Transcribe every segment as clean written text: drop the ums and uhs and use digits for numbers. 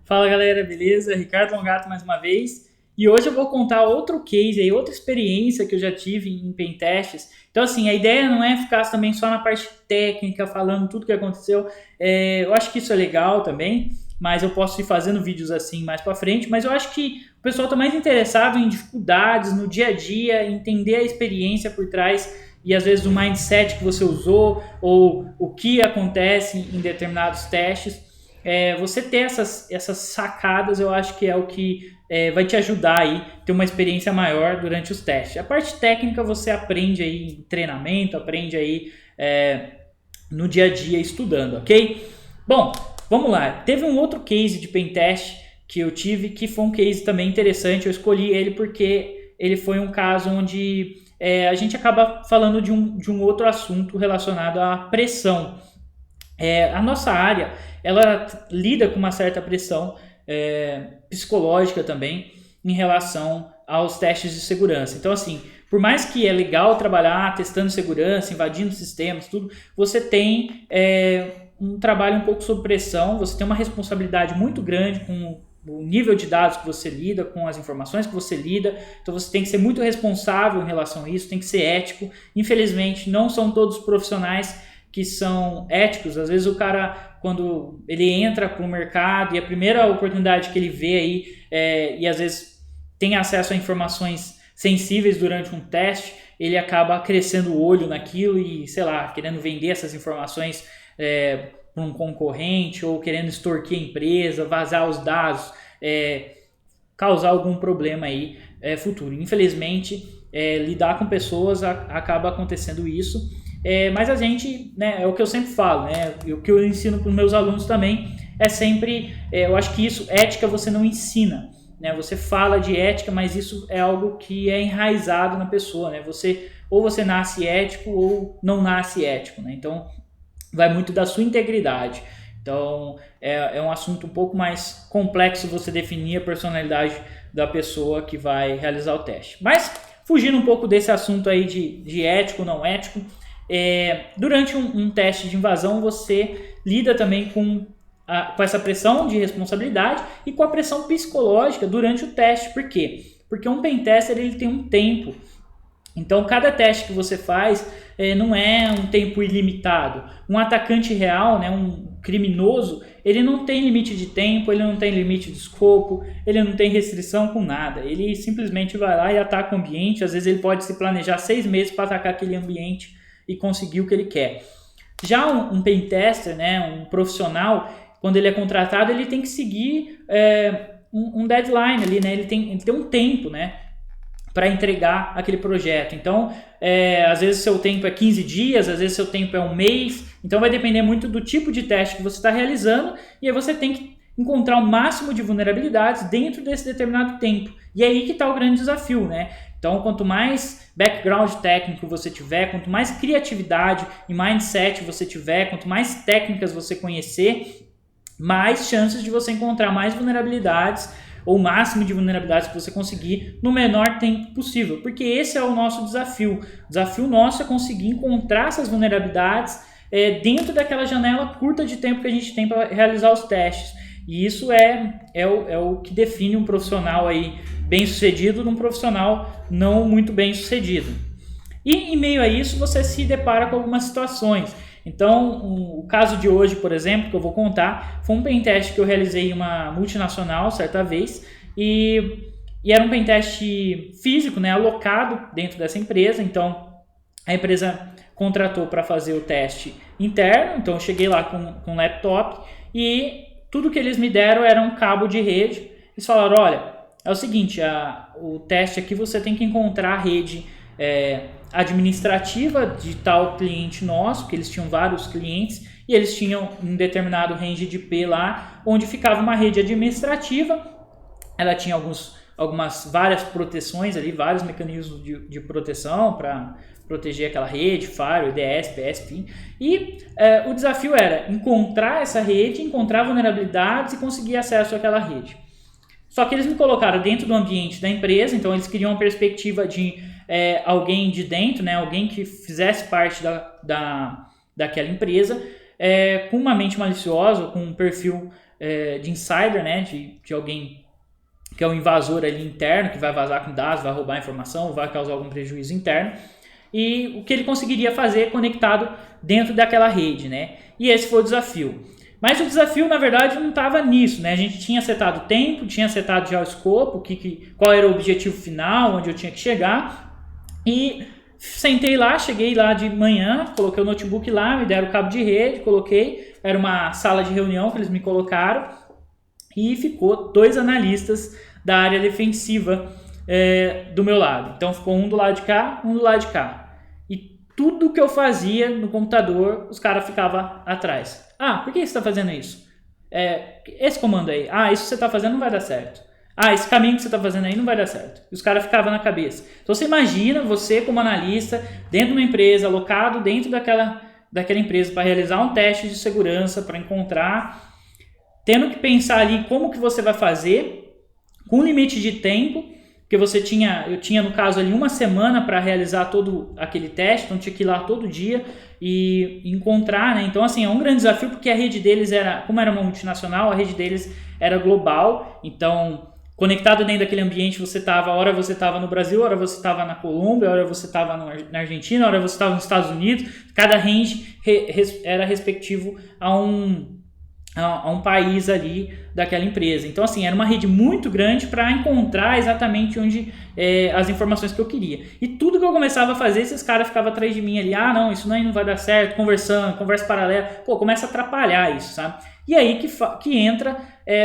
Fala galera, beleza? Ricardo Longato mais uma vez. E hoje eu vou contar outro case aí, outra experiência que eu já tive em pentests. Então assim, a ideia não é ficar também só na parte técnica, falando tudo que aconteceu. Eu acho que isso é legal também, mas eu posso ir fazendo vídeos assim mais pra frente. Mas eu acho que o pessoal tá mais interessado em dificuldades no dia a dia, entender a experiência por trás e às vezes o mindset que você usou ou o que acontece em determinados testes. Você ter essas sacadas, eu acho que é o que vai te ajudar aí ter uma experiência maior durante os testes. A parte técnica você aprende aí em treinamento, aprende aí no dia a dia estudando, ok? Bom, vamos lá. Teve um outro case de pentest que eu tive que foi um case também interessante. Eu escolhi ele porque ele foi um caso onde a gente acaba falando de um outro assunto relacionado à pressão. A nossa área, ela lida com uma certa pressão psicológica também em relação aos testes de segurança. Então, assim, por mais que é legal trabalhar testando segurança, invadindo sistemas, tudo, você tem um trabalho um pouco sob pressão, você tem uma responsabilidade muito grande com o nível de dados que você lida, com as informações que você lida, então você tem que ser muito responsável em relação a isso, tem que ser ético. Infelizmente, não são todos os profissionais que são éticos. Às vezes o cara, quando ele entra para o mercado e a primeira oportunidade que ele vê aí, e às vezes tem acesso a informações sensíveis durante um teste, ele acaba crescendo o olho naquilo e, sei lá, querendo vender essas informações para um concorrente ou querendo extorquir a empresa, vazar os dados, causar algum problema aí futuro. Infelizmente, lidar com pessoas acaba acontecendo isso. Mas a gente, né, é o que eu sempre falo, né, o que eu ensino para os meus alunos também é sempre, eu acho que isso, ética você não ensina, né, você fala de ética, mas isso é algo que é enraizado na pessoa, né, ou você nasce ético ou não nasce ético, né, então vai muito da sua integridade. Então é um assunto um pouco mais complexo você definir a personalidade da pessoa que vai realizar o teste. Mas fugindo um pouco desse assunto aí de ético ou não ético, durante um teste de invasão você lida também com essa pressão de responsabilidade e com a pressão psicológica durante o teste. Por quê? Porque um pentester ele tem um tempo. Então cada teste que você faz não é um tempo ilimitado. Um atacante real, né, um criminoso, ele não tem limite de tempo, ele não tem limite de escopo, ele não tem restrição com nada. Ele simplesmente vai lá e ataca o ambiente. Às vezes ele pode se planejar 6 meses para atacar aquele ambiente e conseguir o que ele quer. Já um pentester, né, um profissional, quando ele é contratado, ele tem que seguir um deadline ali, né? Ele tem um tempo, né, para entregar aquele projeto. Então, às vezes seu tempo é 15 dias, às vezes seu tempo é um mês. Então vai depender muito do tipo de teste que você está realizando e aí você tem que encontrar o máximo de vulnerabilidades dentro desse determinado tempo. E é aí que está o grande desafio, né? Então, quanto mais background técnico você tiver, quanto mais criatividade e mindset você tiver, quanto mais técnicas você conhecer, mais chances de você encontrar mais vulnerabilidades ou o máximo de vulnerabilidades que você conseguir no menor tempo possível. Porque esse é o nosso desafio. O desafio nosso é conseguir encontrar essas vulnerabilidades dentro daquela janela curta de tempo que a gente tem para realizar os testes. E isso é o que define um profissional aí bem sucedido de um profissional não muito bem sucedido. E em meio a isso você se depara com algumas situações. Então o caso de hoje, por exemplo, que eu vou contar, foi um pentest que eu realizei em uma multinacional certa vez e era um pentest físico, né, alocado dentro dessa empresa. Então a empresa contratou para fazer o teste interno, então eu cheguei lá com um laptop e tudo que eles me deram era um cabo de rede. Eles falaram, olha, é o seguinte, o teste aqui você tem que encontrar a rede administrativa de tal cliente nosso, porque eles tinham vários clientes e eles tinham um determinado range de IP lá, onde ficava uma rede administrativa. Ela tinha várias proteções ali, vários mecanismos de proteção para proteger aquela rede, firewall, IDS, PSP. E o desafio era encontrar essa rede, encontrar vulnerabilidades e conseguir acesso àquela rede. Só que eles me colocaram dentro do ambiente da empresa, então eles queriam uma perspectiva de alguém de dentro, né, alguém que fizesse parte daquela empresa, com uma mente maliciosa, com um perfil de insider, né, de alguém que é um invasor ali interno, que vai vazar com dados, vai roubar informação, vai causar algum prejuízo interno, e o que ele conseguiria fazer conectado dentro daquela rede, né? E esse foi o desafio. Mas o desafio, na verdade, não estava nisso, né? A gente tinha setado o tempo, tinha setado já o escopo, qual era o objetivo final, onde eu tinha que chegar, e sentei lá, cheguei lá de manhã, coloquei o notebook lá, me deram o cabo de rede, coloquei, era uma sala de reunião que eles me colocaram, e ficou 2 analistas da área defensiva do meu lado. Então ficou um do lado de cá, um do lado de cá. E tudo que eu fazia no computador, os caras ficavam atrás. Ah, por que você está fazendo isso? Esse comando aí. Ah, isso que você está fazendo não vai dar certo. Ah, esse caminho que você está fazendo aí não vai dar certo. E os caras ficavam na cabeça. Então você imagina você como analista, dentro de uma empresa, alocado dentro daquela empresa para realizar um teste de segurança, para encontrar, tendo que pensar ali como que você vai fazer, com limite de tempo, porque eu tinha no caso ali 1 semana para realizar todo aquele teste, então tinha que ir lá todo dia e encontrar, né? Então assim, é um grande desafio porque a rede deles como era uma multinacional, a rede deles era global, então conectado dentro daquele ambiente hora você estava no Brasil, hora você estava na Colômbia, hora você estava na Argentina, hora você estava nos Estados Unidos, cada range era respectivo a um país ali daquela empresa. Então, assim, era uma rede muito grande para encontrar exatamente onde as informações que eu queria. E tudo que eu começava a fazer, esses caras ficavam atrás de mim ali, não, isso não vai dar certo, conversa paralela, começa a atrapalhar isso, sabe? E aí que entra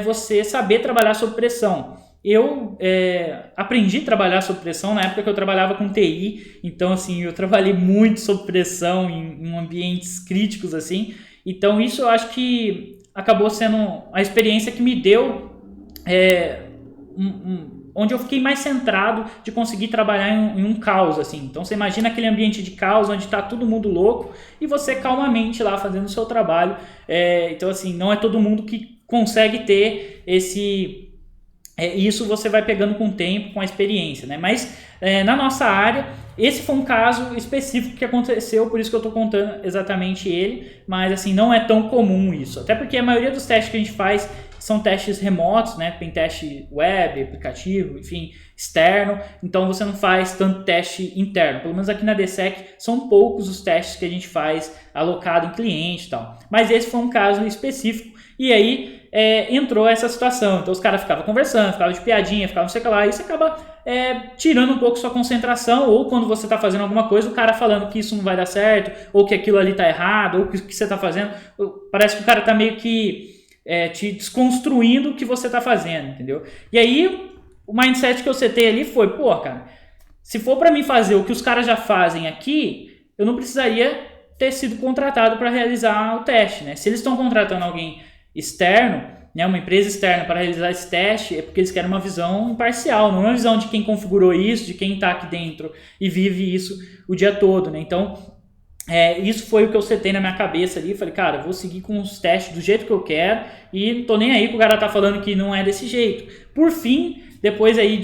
você saber trabalhar sob pressão. Eu aprendi a trabalhar sob pressão na época que eu trabalhava com TI, então, assim, eu trabalhei muito sob pressão em ambientes críticos, assim, então isso eu acho que acabou sendo a experiência que me deu onde eu fiquei mais centrado de conseguir trabalhar em um caos, assim. Então você imagina aquele ambiente de caos onde está todo mundo louco e você calmamente lá fazendo o seu trabalho. Então assim, não é todo mundo que consegue ter isso você vai pegando com o tempo, com a experiência, né? Mas na nossa área, esse foi um caso específico que aconteceu, por isso que eu estou contando exatamente ele, mas assim, não é tão comum isso, até porque a maioria dos testes que a gente faz são testes remotos, né? Tem teste web, aplicativo, enfim, externo, então você não faz tanto teste interno, pelo menos aqui na DSEC são poucos os testes que a gente faz alocado em cliente e tal, mas esse foi um caso específico, e aí entrou essa situação, então os caras ficavam conversando, ficavam de piadinha, ficavam não sei o que lá, e isso acaba tirando um pouco sua concentração, ou quando você está fazendo alguma coisa, o cara falando que isso não vai dar certo, ou que aquilo ali está errado, ou que o que você está fazendo, parece que o cara está meio que te desconstruindo o que você está fazendo, entendeu? E aí, o mindset que eu setei ali foi, cara, se for para mim fazer o que os caras já fazem aqui, eu não precisaria ter sido contratado para realizar o teste, né? Se eles estão contratando alguém externo, né, uma empresa externa para realizar esse teste, é porque eles querem uma visão imparcial, não uma visão de quem configurou isso, de quem está aqui dentro e vive isso o dia todo, né? Então, isso foi o que eu setei na minha cabeça ali, falei, cara, vou seguir com os testes do jeito que eu quero e não tô nem aí que o cara tá falando que não é desse jeito. Por fim, depois aí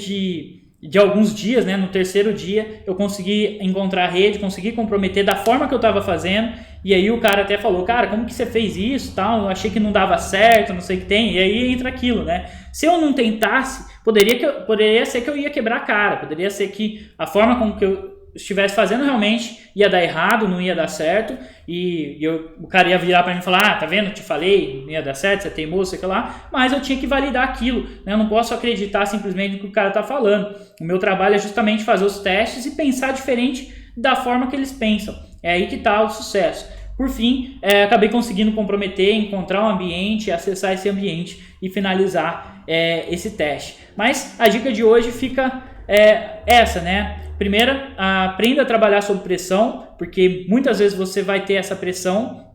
de alguns dias, né, no terceiro dia, eu consegui encontrar a rede, consegui comprometer da forma que eu estava fazendo, e aí o cara até falou, cara, como que você fez isso, tal, eu achei que não dava certo, não sei o que tem, e aí entra aquilo, né, se eu não tentasse, poderia ser que eu ia quebrar a cara, poderia ser que a forma como que eu estivesse fazendo realmente ia dar errado, não ia dar certo, e o cara ia virar para mim e falar, tá vendo, te falei, não ia dar certo, você é teimoso, sei que lá, mas eu tinha que validar aquilo, né? Eu não posso acreditar simplesmente no que o cara tá falando, o meu trabalho é justamente fazer os testes e pensar diferente da forma que eles pensam, é aí que tá o sucesso. Por fim, acabei conseguindo comprometer, encontrar um ambiente, acessar esse ambiente e finalizar esse teste. Mas a dica de hoje fica essa, né? Primeiro, aprenda a trabalhar sob pressão, porque muitas vezes você vai ter essa pressão,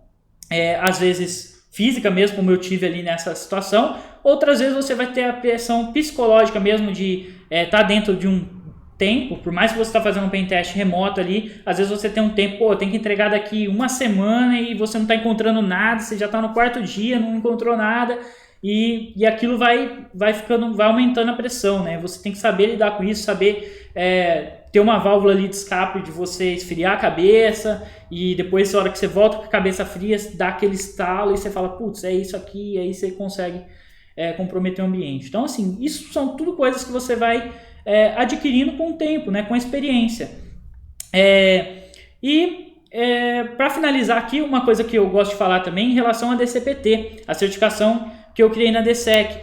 às vezes física mesmo, como eu tive ali nessa situação, outras vezes você vai ter a pressão psicológica mesmo de estar dentro de um tempo, por mais que você está fazendo um pentest remoto ali, às vezes você tem um tempo, tem que entregar daqui 1 semana e você não está encontrando nada, você já está no 4º dia, não encontrou nada, e aquilo vai aumentando a pressão, né? Você tem que saber lidar com isso, saber ter uma válvula ali de escape de você esfriar a cabeça e depois, na hora que você volta com a cabeça fria, dá aquele estalo e você fala, putz, é isso aqui, e aí você consegue comprometer o ambiente. Então, assim, isso são tudo coisas que você vai adquirindo com o tempo, né? Com a experiência. Para finalizar aqui, uma coisa que eu gosto de falar também em relação à DCPT, a certificação que eu criei na DSEC.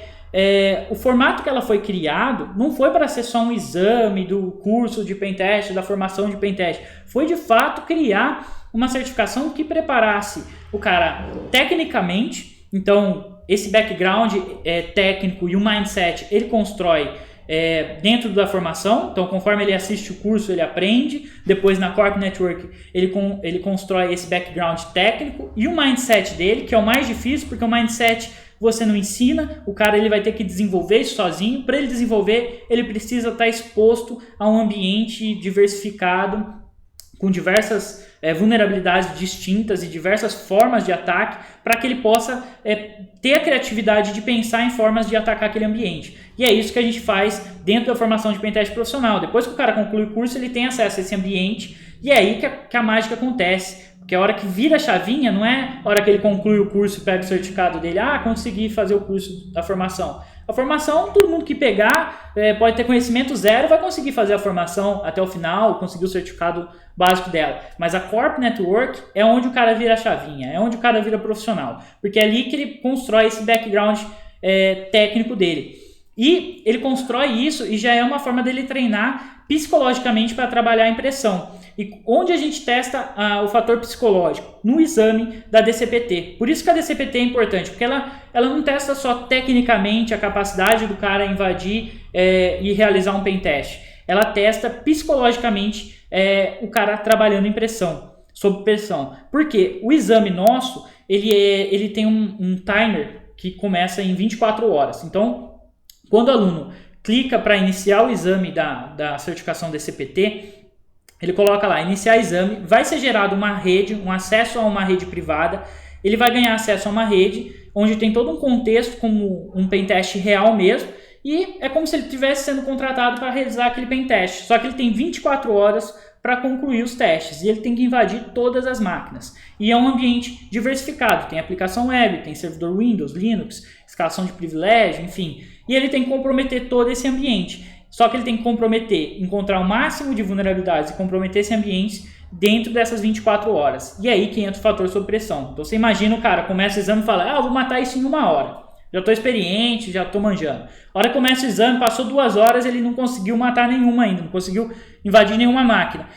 O formato que ela foi criado não foi para ser só um exame do curso de Pentest, da formação de Pentest. Foi de fato criar uma certificação que preparasse o cara tecnicamente. Então, esse background técnico e o mindset ele constrói dentro da formação. Então, conforme ele assiste o curso, ele aprende. Depois, na Corp Network, ele constrói esse background técnico e o mindset dele, que é o mais difícil, porque o mindset você não ensina, o cara ele vai ter que desenvolver isso sozinho. Para ele desenvolver, ele precisa estar exposto a um ambiente diversificado, com diversas vulnerabilidades distintas e diversas formas de ataque, para que ele possa ter a criatividade de pensar em formas de atacar aquele ambiente. E é isso que a gente faz dentro da formação de Pentest profissional. Depois que o cara conclui o curso, ele tem acesso a esse ambiente, e é aí que a mágica acontece. Porque a hora que vira a chavinha, não é a hora que ele conclui o curso e pega o certificado dele, consegui fazer o curso da formação. A formação, todo mundo que pegar pode ter conhecimento zero, vai conseguir fazer a formação até o final, conseguir o certificado básico dela. Mas a Corp Network é onde o cara vira a chavinha, é onde o cara vira profissional. Porque é ali que ele constrói esse background técnico dele. E ele constrói isso e já é uma forma dele treinar psicologicamente para trabalhar a impressão. E onde a gente testa o fator psicológico? No exame da DCPT. Por isso que a DCPT é importante, porque ela não testa só tecnicamente a capacidade do cara invadir e realizar um pentest. Ela testa psicologicamente o cara trabalhando em pressão, sob pressão. Porque o exame nosso, ele tem um timer que começa em 24 horas. Então, quando o aluno clica para iniciar o exame da certificação DCPT, ele coloca lá, iniciar exame, vai ser gerado uma rede, um acesso a uma rede privada, ele vai ganhar acesso a uma rede, onde tem todo um contexto como um pentest real mesmo, e é como se ele estivesse sendo contratado para realizar aquele pentest, só que ele tem 24 horas para concluir os testes, e ele tem que invadir todas as máquinas. E é um ambiente diversificado, tem aplicação web, tem servidor Windows, Linux, escalação de privilégio, enfim, e ele tem que comprometer todo esse ambiente. Só que ele tem que encontrar o máximo de vulnerabilidades e comprometer esse ambiente dentro dessas 24 horas. E aí que entra o fator sob pressão. Então você imagina o cara, começa o exame e fala, eu vou matar isso em 1 hora. Já estou experiente, já estou manjando. A hora que começa o exame, passou 2 horas, ele não conseguiu matar nenhuma ainda, não conseguiu invadir nenhuma máquina.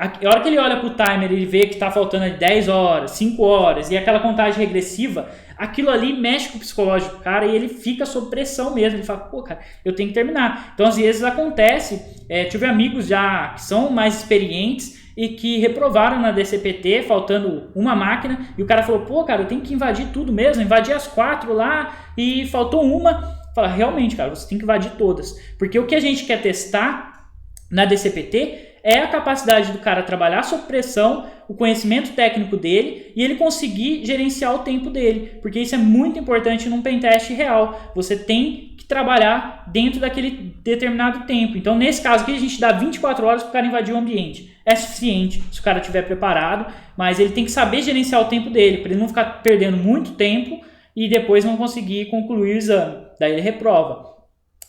A hora que ele olha para o timer, ele vê que está faltando 10 horas, 5 horas, e aquela contagem regressiva, aquilo ali mexe com o psicológico do cara e ele fica sob pressão mesmo. Ele fala, pô, cara, eu tenho que terminar. Então, às vezes acontece, tive amigos já que são mais experientes e que reprovaram na DCPT, faltando uma máquina, e o cara falou, pô, cara, eu tenho que invadir tudo mesmo, invadi as 4 lá e faltou uma. Fala, realmente, cara, você tem que invadir todas. Porque o que a gente quer testar na DCPT é a capacidade do cara trabalhar sob pressão, o conhecimento técnico dele e ele conseguir gerenciar o tempo dele, porque isso é muito importante num pentest real. Você tem que trabalhar dentro daquele determinado tempo. Então, nesse caso aqui, a gente dá 24 horas para o cara invadir o ambiente. É suficiente se o cara estiver preparado, mas ele tem que saber gerenciar o tempo dele, para ele não ficar perdendo muito tempo e depois não conseguir concluir o exame. Daí ele reprova.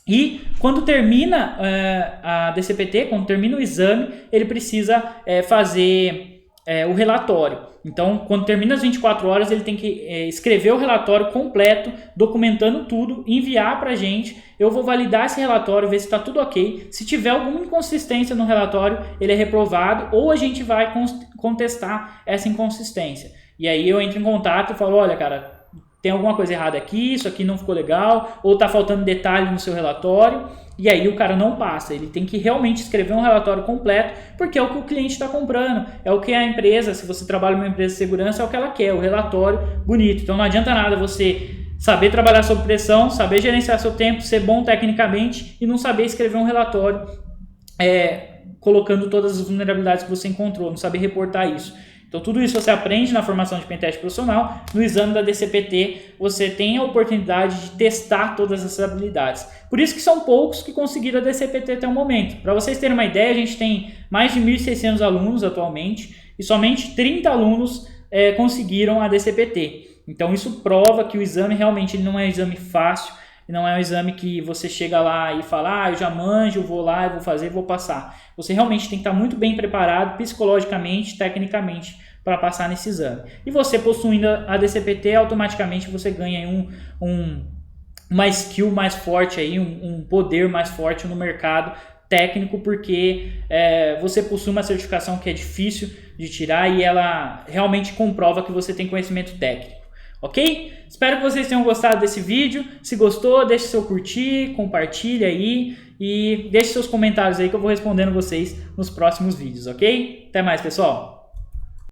E quando termina a DCPT, quando termina o exame, ele precisa fazer o relatório. Então, quando termina as 24 horas, ele tem que escrever o relatório completo, documentando tudo, enviar para a gente. Eu vou validar esse relatório, ver se está tudo ok. Se tiver alguma inconsistência no relatório, ele é reprovado ou a gente vai contestar essa inconsistência. E aí eu entro em contato e falo, olha, cara, tem alguma coisa errada aqui, isso aqui não ficou legal, ou está faltando detalhe no seu relatório, e aí o cara não passa. Ele tem que realmente escrever um relatório completo, porque é o que o cliente está comprando, é o que a empresa, se você trabalha numa empresa de segurança, é o que ela quer, o relatório bonito. Então não adianta nada você saber trabalhar sob pressão, saber gerenciar seu tempo, ser bom tecnicamente e não saber escrever um relatório colocando todas as vulnerabilidades que você encontrou, não saber reportar isso. Então tudo isso você aprende na formação de Pentest profissional. No exame da DCPT você tem a oportunidade de testar todas essas habilidades. Por isso que são poucos que conseguiram a DCPT até o momento. Para vocês terem uma ideia, a gente tem mais de 1.600 alunos atualmente e somente 30 alunos conseguiram a DCPT. Então isso prova que o exame realmente não é um exame fácil, não é um exame que você chega lá e fala, eu já manjo, vou lá, eu vou fazer, vou passar. Você realmente tem que estar muito bem preparado psicologicamente, tecnicamente, para passar nesse exame. E você possuindo a DCPT, automaticamente você ganha uma skill mais forte, aí, um poder mais forte no mercado técnico, porque você possui uma certificação que é difícil de tirar e ela realmente comprova que você tem conhecimento técnico. Ok? Espero que vocês tenham gostado desse vídeo. Se gostou, deixe seu curtir, compartilhe aí e deixe seus comentários aí que eu vou respondendo vocês nos próximos vídeos, ok? Até mais, pessoal!